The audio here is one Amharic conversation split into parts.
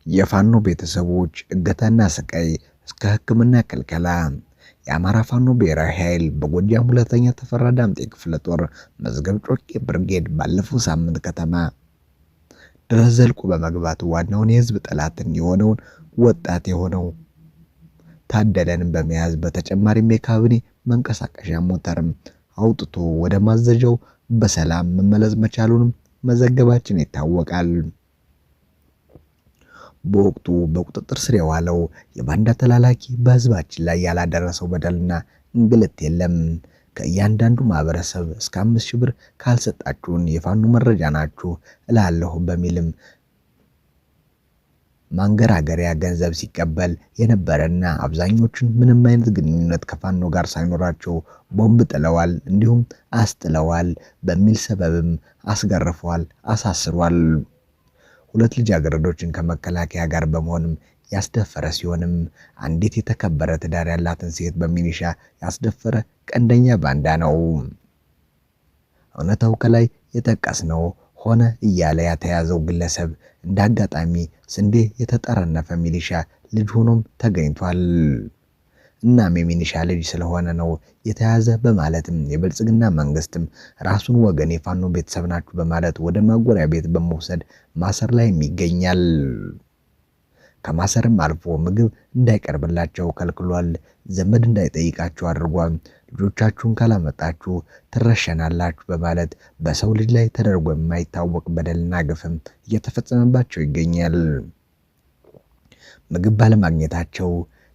የፋኖ ቤተሰቦች እገታና ስቃይ እስከ ሕክምና ክልከላ። የአማራ ፋኖ ብሔራዊ ኃይል በጎጃም ሁለተኛ ተፈራ ዳምጤ ክፍለ ጦር መዝገብ ጮቄ ብርጌድ ባለፈው ሳምንት ከተማ ድረስ ዘልቆ በመግባት ዋናውን የህዝብ ጠላትን የሆነውን ወጣት የሆነው ታደለን በመያዝ በተጨማሪም የካቢኔ መንቀሳቀሻ ሞተርም አውጥቶ ወደ ማዘዣው በሰላም መመለስ መቻሉንም መዘገባችን ይታወቃል። በወቅቱ በቁጥጥር ስር የዋለው የባንዳ ተላላኪ በህዝባችን ላይ ያላደረሰው በደልና እንግልት የለም። ከእያንዳንዱ ማህበረሰብ እስከ 5000 ብር ካልሰጣችሁን የፋኖ መረጃ ናችሁ እላለሁ በሚልም ማንገራገሪያ ገንዘብ ሲቀበል የነበረና አብዛኞቹን ምንም አይነት ግንኙነት ከፋኖ ጋር ሳይኖራቸው ቦምብ ጥለዋል እንዲሁም አስጥለዋል በሚል ሰበብም አስገርፈዋል፣ አሳስሯል። ሁለት ልጃገረዶችን ከመከላከያ ጋር በመሆንም ያስደፈረ ሲሆንም አንዲት የተከበረ ትዳር ያላትን ሴት በሚሊሻ ያስደፈረ ቀንደኛ ባንዳ ነው። እውነታው ከላይ የጠቀስነው ሆነ እያለ የተያዘው ግለሰብ እንዳጋጣሚ ስንዴ የተጠረነፈ ሚሊሻ ልጅ ሆኖም ተገኝቷል። እናም የሚሊሻ ልጅ ስለሆነ ነው የተያዘ በማለትም የብልጽግና መንግስትም ራሱን ወገን የፋኖ ቤተሰብ ናችሁ በማለት ወደ ማጎሪያ ቤት በመውሰድ ማሰር ላይ ይገኛል። ከማሰርም አልፎ ምግብ እንዳይቀርብላቸው ከልክሏል። ዘመድ እንዳይጠይቃቸው አድርጓል። ልጆቻችሁን ካላመጣችሁ ትረሸናላችሁ በማለት በሰው ልጅ ላይ ተደርጎ የማይታወቅ በደልና ግፍም እየተፈጸመባቸው ይገኛል። ምግብ ባለማግኘታቸው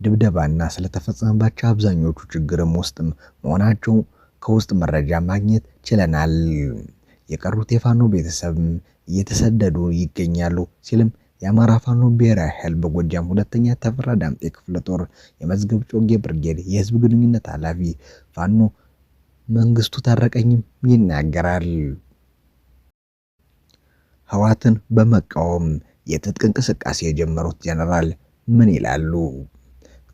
ድብደባና ስለተፈጸመባቸው አብዛኞቹ ችግርም ውስጥም መሆናቸው ከውስጥ መረጃ ማግኘት ችለናል። የቀሩት የፋኖ ቤተሰብ እየተሰደዱ ይገኛሉ ሲልም የአማራ ፋኖ ብሔራዊ ኃይል በጎጃም ሁለተኛ ተፈራ ዳምጤ ክፍለ ጦር የመዝገብ ጮጌ ብርጌድ የህዝብ ግንኙነት ኃላፊ ፋኖ መንግስቱ ታረቀኝም ይናገራል። ህወሓትን በመቃወም የትጥቅ እንቅስቃሴ የጀመሩት ጀነራል ምን ይላሉ?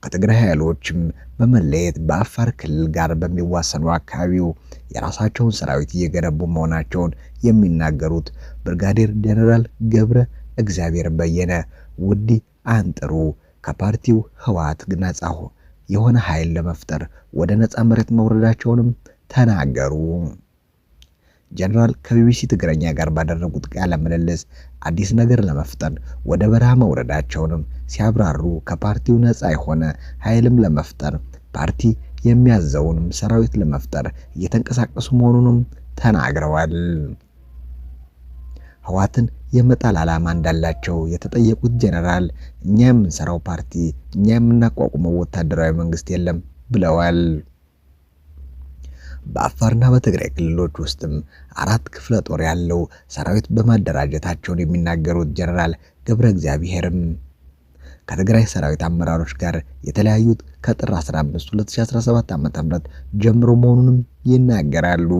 ከትግራይ ኃይሎችም በመለየት በአፋር ክልል ጋር በሚዋሰኑ አካባቢው የራሳቸውን ሰራዊት እየገነቡ መሆናቸውን የሚናገሩት ብርጋዴር ጀነራል ገብረ እግዚአብሔር በየነ ውዲ አንጥሩ ከፓርቲው ህወሓት ነፃ የሆነ ኃይል ለመፍጠር ወደ ነፃ መሬት መውረዳቸውንም ተናገሩ። ጀነራል ከቢቢሲ ትግረኛ ጋር ባደረጉት ቃለ ምልልስ አዲስ ነገር ለመፍጠር ወደ በረሃ መውረዳቸውንም ሲያብራሩ ከፓርቲው ነፃ የሆነ ኃይልም ለመፍጠር ፓርቲ የሚያዘውንም ሰራዊት ለመፍጠር እየተንቀሳቀሱ መሆኑንም ተናግረዋል። ህወሓትን የመጣል ዓላማ እንዳላቸው የተጠየቁት ጀነራል እኛ የምንሰራው ፓርቲ እኛ የምናቋቁመው ወታደራዊ መንግስት የለም ብለዋል። በአፋርና በትግራይ ክልሎች ውስጥም 4 ክፍለ ጦር ያለው ሰራዊት በማደራጀታቸውን የሚናገሩት ጀነራል ገብረ እግዚአብሔርም ከትግራይ ሰራዊት አመራሮች ጋር የተለያዩት ከጥር 15 2017 ዓ.ም ጀምሮ መሆኑንም ይናገራሉ።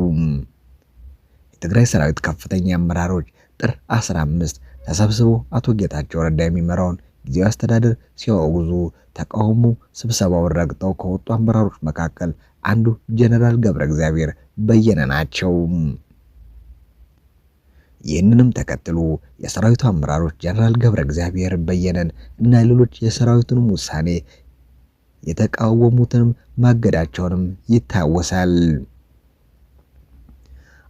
የትግራይ ሰራዊት ከፍተኛ አመራሮች ጥር 15 ተሰብስበው አቶ ጌታቸው ረዳ የሚመራውን ጊዜያዊ አስተዳደር ሲያወግዙ ተቃውሞ ስብሰባውን ረግጠው ከወጡ አመራሮች መካከል አንዱ ጀነራል ገብረ እግዚአብሔር በየነ ናቸው። ይህንንም ተከትሎ የሰራዊቱ አመራሮች ጀነራል ገብረ እግዚአብሔር በየነን እና ሌሎች የሰራዊቱንም ውሳኔ የተቃወሙትንም ማገዳቸውንም ይታወሳል።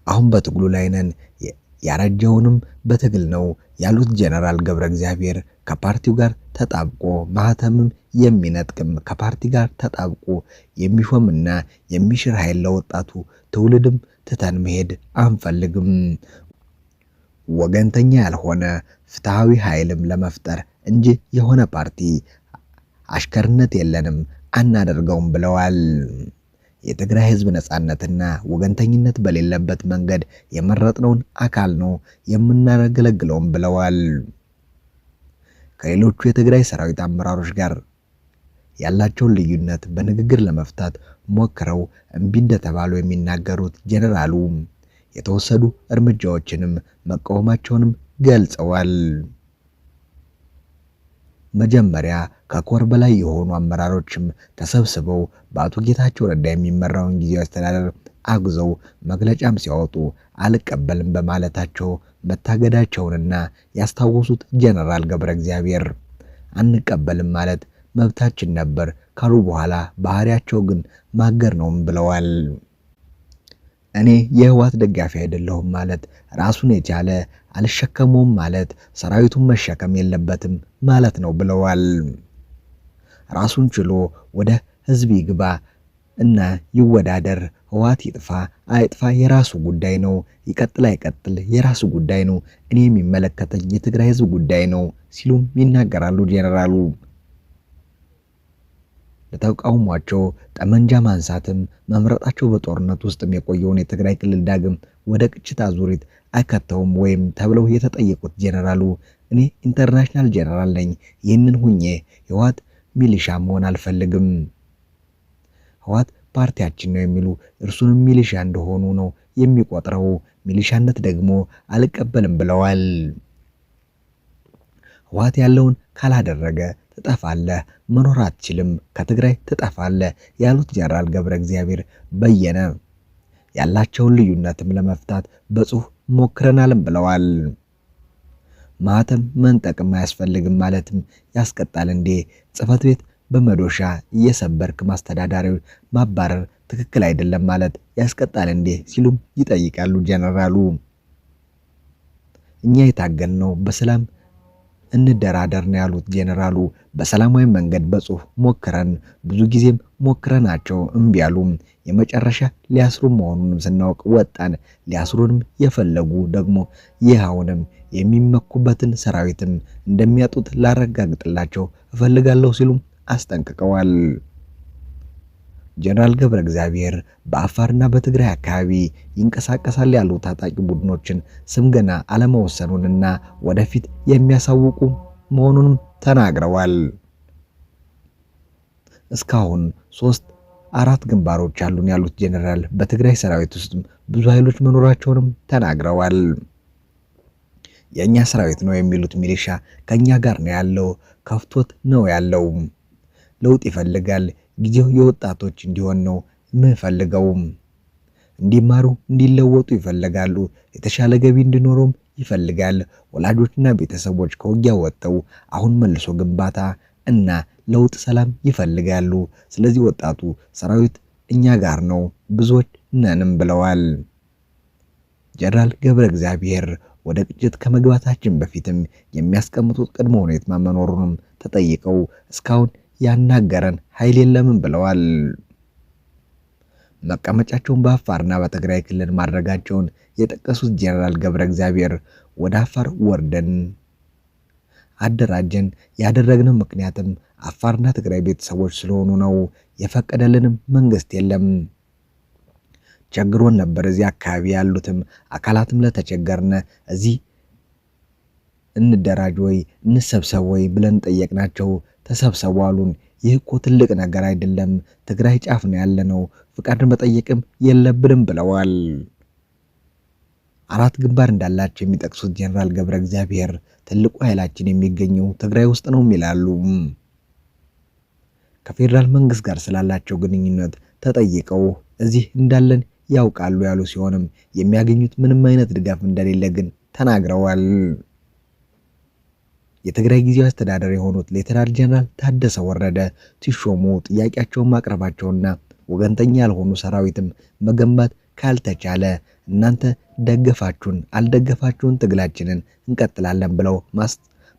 አሁን በትግሉ ላይ ነን ያረጀውንም በትግል ነው ያሉት ጀነራል ገብረ እግዚአብሔር ከፓርቲው ጋር ተጣብቆ ማህተምም የሚነጥቅም ከፓርቲ ጋር ተጣብቆ የሚሾምና የሚሽር ኃይል ለወጣቱ ትውልድም ትተን መሄድ አንፈልግም። ወገንተኛ ያልሆነ ፍትሃዊ ኃይልም ለመፍጠር እንጂ የሆነ ፓርቲ አሽከርነት የለንም አናደርገውም ብለዋል። የትግራይ ህዝብ ነፃነትና ወገንተኝነት በሌለበት መንገድ የመረጥነውን አካል ነው የምናገለግለውም ብለዋል። ከሌሎቹ የትግራይ ሰራዊት አመራሮች ጋር ያላቸውን ልዩነት በንግግር ለመፍታት ሞክረው እምቢ እንደተባሉ የሚናገሩት ጀነራሉ የተወሰዱ እርምጃዎችንም መቃወማቸውንም ገልጸዋል። መጀመሪያ ከኮር በላይ የሆኑ አመራሮችም ተሰብስበው በአቶ ጌታቸው ረዳ የሚመራውን ጊዜያዊ አስተዳደር አግዘው መግለጫም ሲያወጡ አልቀበልም በማለታቸው መታገዳቸውንና ያስታወሱት ጀነራል ገብረ እግዚአብሔር አንቀበልም ማለት መብታችን ነበር ካሉ በኋላ ባህሪያቸው ግን ማገር ነው ብለዋል። እኔ የህወሓት ደጋፊ አይደለሁም ማለት ራሱን የቻለ አልሸከመውም ማለት ሰራዊቱን መሸከም የለበትም ማለት ነው ብለዋል። ራሱን ችሎ ወደ ህዝብ ይግባ እና ይወዳደር፣ ህወሓት ይጥፋ አይጥፋ የራሱ ጉዳይ ነው፣ ይቀጥል አይቀጥል የራሱ ጉዳይ ነው፣ እኔ የሚመለከተኝ የትግራይ ህዝብ ጉዳይ ነው ሲሉም ይናገራሉ ጄኔራሉ። ለተቃውሟቸው ጠመንጃ ማንሳትም መምረጣቸው በጦርነት ውስጥም የቆየውን የትግራይ ክልል ዳግም ወደ ግጭት አዙሪት አይከተውም ወይም ተብለው የተጠየቁት ጄኔራሉ እኔ ኢንተርናሽናል ጄኔራል ነኝ፣ ይህንን ሁኜ ህወሓት ሚሊሻ መሆን አልፈልግም፣ ህወሓት ፓርቲያችን ነው የሚሉ እርሱንም ሚሊሻ እንደሆኑ ነው የሚቆጥረው፣ ሚሊሻነት ደግሞ አልቀበልም ብለዋል። ህወሓት ያለውን ካላደረገ ትጠፋለህ፣ መኖር አትችልም፣ ከትግራይ ትጠፋለህ ያሉት ጀነራል ገብረ እግዚአብሔር በየነ ያላቸውን ልዩነትም ለመፍታት በጽሁፍ ሞክረናልም ብለዋል። ማህተም መንጠቅም አያስፈልግም ማለትም ያስቀጣል እንዴ? ጽህፈት ቤት በመዶሻ እየሰበርክ ማስተዳዳሪው ማባረር ትክክል አይደለም ማለት ያስቀጣል እንዴ? ሲሉም ይጠይቃሉ ጀነራሉ። እኛ የታገልነው በሰላም እንደራደር ነው ያሉት ጄኔራሉ በሰላማዊ መንገድ በጽሁፍ ሞክረን ብዙ ጊዜም ሞክረናቸው እምቢ ያሉ የመጨረሻ ሊያስሩ መሆኑንም ስናውቅ ወጣን። ሊያስሩንም የፈለጉ ደግሞ ይሃውንም የሚመኩበትን ሰራዊትም እንደሚያጡት ላረጋግጥላቸው እፈልጋለሁ ሲሉም አስጠንቅቀዋል። ጀነራል ገብረ እግዚአብሔር በአፋርና በትግራይ አካባቢ ይንቀሳቀሳል ያሉ ታጣቂ ቡድኖችን ስም ገና አለመወሰኑንና ወደፊት የሚያሳውቁ መሆኑንም ተናግረዋል። እስካሁን 3-4 ግንባሮች አሉን ያሉት ጀነራል በትግራይ ሰራዊት ውስጥ ብዙ ኃይሎች መኖራቸውንም ተናግረዋል። የኛ ሰራዊት ነው የሚሉት ሚሊሻ ከኛ ጋር ነው ያለው፣ ከፍቶት ነው ያለው፣ ለውጥ ይፈልጋል። ጊዜው የወጣቶች እንዲሆን ነው የምፈልገው። እንዲማሩ እንዲለወጡ ይፈልጋሉ። የተሻለ ገቢ እንዲኖረውም ይፈልጋል። ወላጆችና ቤተሰቦች ከውጊያ ወጥተው አሁን መልሶ ግንባታ እና ለውጥ ሰላም ይፈልጋሉ። ስለዚህ ወጣቱ ሰራዊት እኛ ጋር ነው ብዙዎች ነንም ብለዋል። ጀነራል ገብረ እግዚአብሔር ወደ ግጭት ከመግባታችን በፊትም የሚያስቀምጡት ቅድመ ሁኔታ መኖሩንም ተጠይቀው እስካሁን ያናገረን ኃይል የለምን ብለዋል። መቀመጫቸውን በአፋርና በትግራይ ክልል ማድረጋቸውን የጠቀሱት ጀነራል ገብረ እግዚአብሔር ወደ አፋር ወርደን አደራጀን ያደረግነው ምክንያትም አፋርና ትግራይ ቤተሰቦች ስለሆኑ ነው። የፈቀደልንም መንግስት የለም። ቸግሮን ነበር። እዚህ አካባቢ ያሉትም አካላትም ለተቸገርነ እዚህ እንደራጅ ወይ እንሰብሰብ ወይ ብለን ጠየቅናቸው። ተሰብሰቡ አሉን። ይህ እኮ ትልቅ ነገር አይደለም፣ ትግራይ ጫፍ ነው ያለነው፣ ፍቃድን መጠየቅም የለብንም ብለዋል። 4 ግንባር እንዳላቸው የሚጠቅሱት ጀነራል ገብረ እግዚአብሔር ትልቁ ኃይላችን የሚገኘው ትግራይ ውስጥ ነው ይላሉ። ከፌደራል መንግስት ጋር ስላላቸው ግንኙነት ተጠይቀው እዚህ እንዳለን ያውቃሉ ያሉ ሲሆንም የሚያገኙት ምንም አይነት ድጋፍ እንደሌለ ግን ተናግረዋል። የትግራይ ጊዜያዊ አስተዳደር የሆኑት ሌተናል ጀነራል ታደሰ ወረደ ሲሾሙ ጥያቄያቸውን ማቅረባቸውና ወገንተኛ ያልሆኑ ሰራዊትም መገንባት ካልተቻለ እናንተ ደገፋችሁን አልደገፋችሁን ትግላችንን እንቀጥላለን ብለው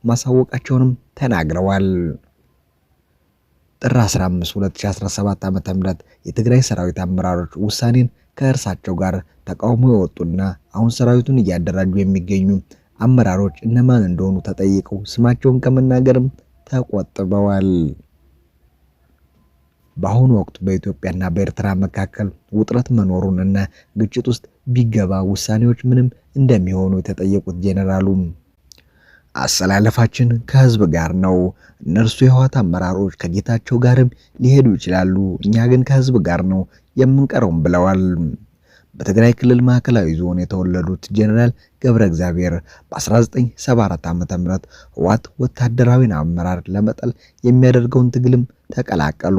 ማሳወቃቸውንም ተናግረዋል። ጥር 15 2017 ዓ.ም የትግራይ ሰራዊት አመራሮች ውሳኔን ከእርሳቸው ጋር ተቃውሞ የወጡና አሁን ሰራዊቱን እያደራጁ የሚገኙ አመራሮች እነማን እንደሆኑ ተጠይቀው ስማቸውን ከመናገርም ተቆጥበዋል። በአሁኑ ወቅት በኢትዮጵያና በኤርትራ መካከል ውጥረት መኖሩን እና ግጭት ውስጥ ቢገባ ውሳኔዎች ምንም እንደሚሆኑ የተጠየቁት ጄኔራሉ አሰላለፋችን ከህዝብ ጋር ነው። እነርሱ የህወሓት አመራሮች ከጌታቸው ጋርም ሊሄዱ ይችላሉ፣ እኛ ግን ከህዝብ ጋር ነው የምንቀረውም ብለዋል። በትግራይ ክልል ማዕከላዊ ዞን የተወለዱት ጀነራል ገብረ እግዚአብሔር በ1974 ዓ.ም ህወሓት ወታደራዊን አመራር ለመጣል የሚያደርገውን ትግልም ተቀላቀሉ።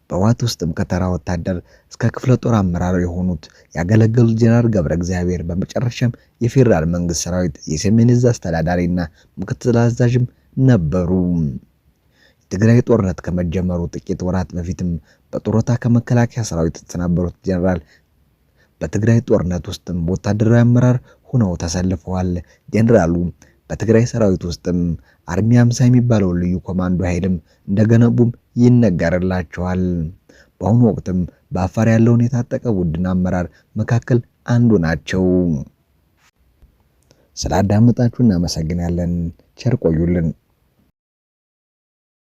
በህወሓት ውስጥም ከተራ ወታደር እስከ ክፍለ ጦር አመራር የሆኑት ያገለገሉት ጀነራል ገብረ እግዚአብሔር በመጨረሻም የፌዴራል መንግስት ሰራዊት የሰሜን ዕዝ አስተዳዳሪና ምክትል አዛዥም ነበሩ። የትግራይ ጦርነት ከመጀመሩ ጥቂት ወራት በፊትም በጡረታ ከመከላከያ ሰራዊት የተሰናበሩት ጀነራል በትግራይ ጦርነት ውስጥም ወታደራዊ አመራር ሆነው ተሰልፈዋል። ጀነራሉ በትግራይ ሰራዊት ውስጥም አርሚ 50 የሚባለው ልዩ ኮማንዶ ኃይልም እንደገነቡም ይነገርላቸዋል። በአሁኑ ወቅትም በአፋር ያለውን የታጠቀ ቡድን አመራር መካከል አንዱ ናቸው። ስላዳመጣችሁ እናመሰግናለን። ቸር ቆዩልን።